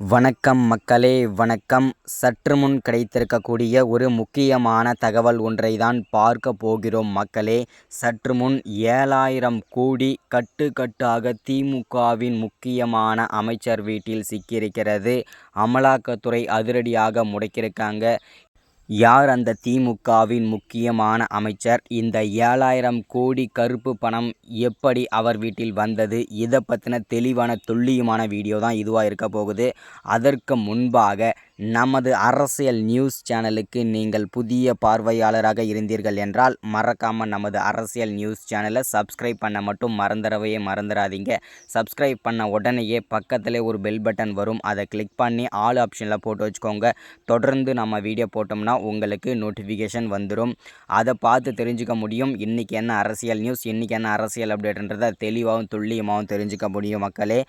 வணக்கம் மக்களே, வணக்கம். சற்று முன் கிடைத்திருக்கக்கூடிய ஒரு முக்கியமான தகவல் ஒன்றை தான் பார்க்க போகிறோம் மக்களே. சற்று முன் 7000 கோடி கட்டுக்கட்டாக திமுகவின் முக்கியமான அமைச்சர் வீட்டில் சிக்கியிருக்கிறது. அமலாக்கத்துறை அதிரடியாக முடக்கியிருக்காங்க. யார் அந்த திமுகவின் முக்கியமான அமைச்சர்? இந்த 7000 கோடி கருப்பு பணம் எப்படி அவர் வீட்டில் வந்தது? இதை பற்றின தெளிவான துல்லியமான வீடியோ தான் இதுவாக இருக்க போகுது. அதற்கு முன்பாக நமது அரசியல் நியூஸ் சேனலுக்கு நீங்கள் புதிய பார்வையாளராக இருந்தீர்கள் என்றால் மறக்காமல் நமது அரசியல் நியூஸ் சேனலை சப்ஸ்கிரைப் பண்ண மட்டும் மறந்துடாதீங்க. சப்ஸ்கிரைப் பண்ண உடனேயே பக்கத்தில் ஒரு பெல் பட்டன் வரும். அதை கிளிக் பண்ணி ஆல் ஆப்ஷனில் போட்டு வச்சுக்கோங்க. தொடர்ந்து நம்ம வீடியோ போட்டோம்னா உங்களுக்கு நோட்டிஃபிகேஷன் வந்துடும். அதை பார்த்து தெரிஞ்சுக்க முடியும் இன்றைக்கி என்ன அரசியல் நியூஸ், இன்றைக்கி என்ன அரசியல் அப்டேட்ன்றதை தெளிவாகவும் துல்லியமாகவும் தெரிஞ்சுக்க முடியும் மக்களே.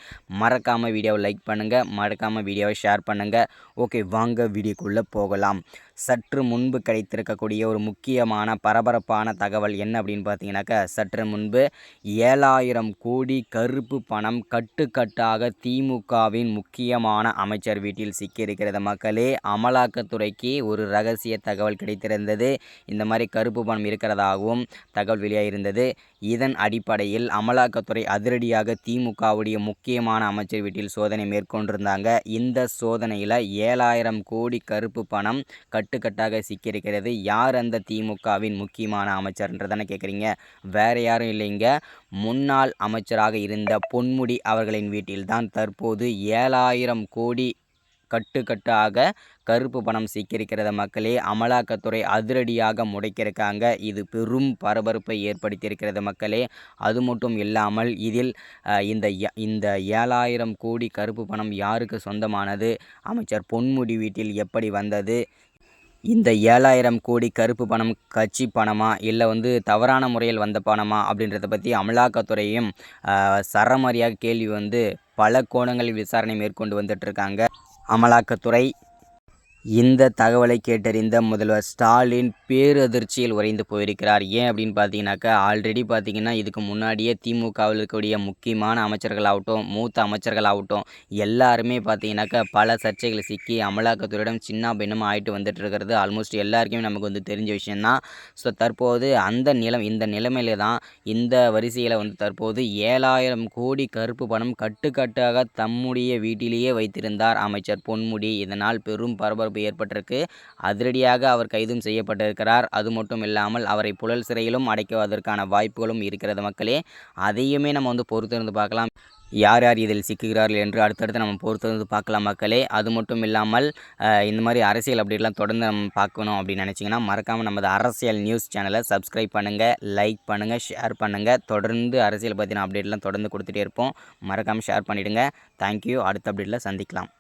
மறக்காமல் வீடியோவை லைக் பண்ணுங்கள், மறக்காமல் வீடியோவை ஷேர் பண்ணுங்கள். ஓகே, வாங்க வீடியோக்குள்ளே போகலாம். சற்று முன்பு கிடைத்திருக்கக்கூடிய ஒரு முக்கியமான பரபரப்பான தகவல் என்ன அப்படின்னு பார்த்தீங்கன்னாக்கா, சற்று முன்பு 7000 கோடி கருப்பு பணம் கட்டுக்கட்டாக திமுகவின் முக்கியமான அமைச்சர் வீட்டில் சிக்கியிருக்கிறது மக்களே. அமலாக்கத்துறைக்கு ஒரு ரகசிய தகவல் கிடைத்திருந்தது. இந்த மாதிரி கருப்பு பணம் இருக்கிறதாகவும் தகவல் வெளியாகிருந்தது. இதன் அடிப்படையில் அமலாக்கத்துறை அதிரடியாக திமுகவுடைய முக்கியமான அமைச்சர் வீட்டில் சோதனை மேற்கொண்டிருந்தாங்க. இந்த சோதனையில் 7000 கோடி கருப்பு பணம் கட்டுக்கட்டாக சிக்கியிருக்கிறது. யார் அந்த திமுகவின் முக்கியமான அமைச்சர்ன்றதானே கேட்குறீங்க? வேறு யாரும் இல்லைங்க, முன்னாள் அமைச்சராக இருந்த பொன்முடி அவர்களின் வீட்டில்தான் தற்போது 7000 கோடி கட்டுக்கட்டாக கருப்பு பணம் சிக்கியிருக்கிறது மக்களே. அமலாக்கத்துறை அதிரடியாக முடக்கியிருக்காங்க. இது பெரும் பரபரப்பை ஏற்படுத்தியிருக்கிறது மக்களே. அது மட்டும் இல்லாமல் இதில் இந்த 7000 கோடி கருப்பு பணம் யாருக்கு சொந்தமானது? அமைச்சர் பொன்முடி வீட்டில் எப்படி வந்தது? இந்த 7000 கோடி கருப்பு பணம் கட்சி பணமா, இல்லை தவறான முறையில் வந்த பணமா அப்படின்றத பற்றி அமலாக்கத்துறையும் சரமாரியாக கேள்வி பல கோணங்களில் விசாரணை மேற்கொண்டு வந்துட்டுருக்காங்க அமலாக்கத்துறை. இந்த தகவலை கேட்டறிந்த முதல்வர் ஸ்டாலின் பேரதிர்ச்சியில் உறைந்து போயிருக்கிறார். ஏன் அப்படின்னு பார்த்தீங்கன்னாக்கா, ஆல்ரெடி பார்த்தீங்கன்னா இதுக்கு முன்னாடியே திமுகவில் இருக்கக்கூடிய முக்கியமான அமைச்சர்களாகட்டும், மூத்த அமைச்சர்களாகட்டும் எல்லாருமே பார்த்தீங்கன்னாக்கா பல சர்ச்சைகளை சிக்கி அமலாக்கத்துறையிடம் சின்ன பின்னமாக ஆகிட்டு வந்துட்டு இருக்கிறது ஆல்மோஸ்ட் எல்லாருக்குமே நமக்கு தெரிஞ்ச விஷயந்தான். ஸோ தற்போது இந்த நிலைமையில தான் இந்த வரிசையில் தற்போது 7000 கோடி கருப்பு பணம் கட்டுக்கட்டாக தம்முடைய வீட்டிலேயே வைத்திருந்தார் அமைச்சர் பொன்முடி. இதனால் பெரும் பரபரப்பு ஏற்பட்டிருக்கு. அதிரடியாக அவர் கைதும் செய்யப்பட்டிருக்கிறார். அது மட்டும் இல்லாமல் அவரை புழல் சிறையிலும் அடைக்குவதற்கான வாய்ப்புகளும் இருக்கிறது மக்களே. அதையுமே நம்ம பொறுத்திருந்து பார்க்கலாம். யார் யார் இதில் சிக்குகிறார்கள் என்று அடுத்தடுத்து நம்ம பொறுத்திருந்து பார்க்கலாம் மக்களே. அது மட்டும் இல்லாமல் இந்த மாதிரி அரசியல் அப்டேட்லாம் தொடர்ந்து நம்ம பார்க்கணும் அப்படின்னு நினச்சிங்கன்னா மறக்காமல் நமது அரசியல் நியூஸ் சேனலை சப்ஸ்கிரைப் பண்ணுங்கள், லைக் பண்ணுங்கள், ஷேர் பண்ணுங்கள். தொடர்ந்து அரசியல் பற்றின அப்டேட்லாம் தொடர்ந்து கொடுத்துட்டே இருப்போம். மறக்காமல் ஷேர் பண்ணிவிடுங்க. தேங்க்யூ. அடுத்த அப்டேட்டில் சந்திக்கலாம்.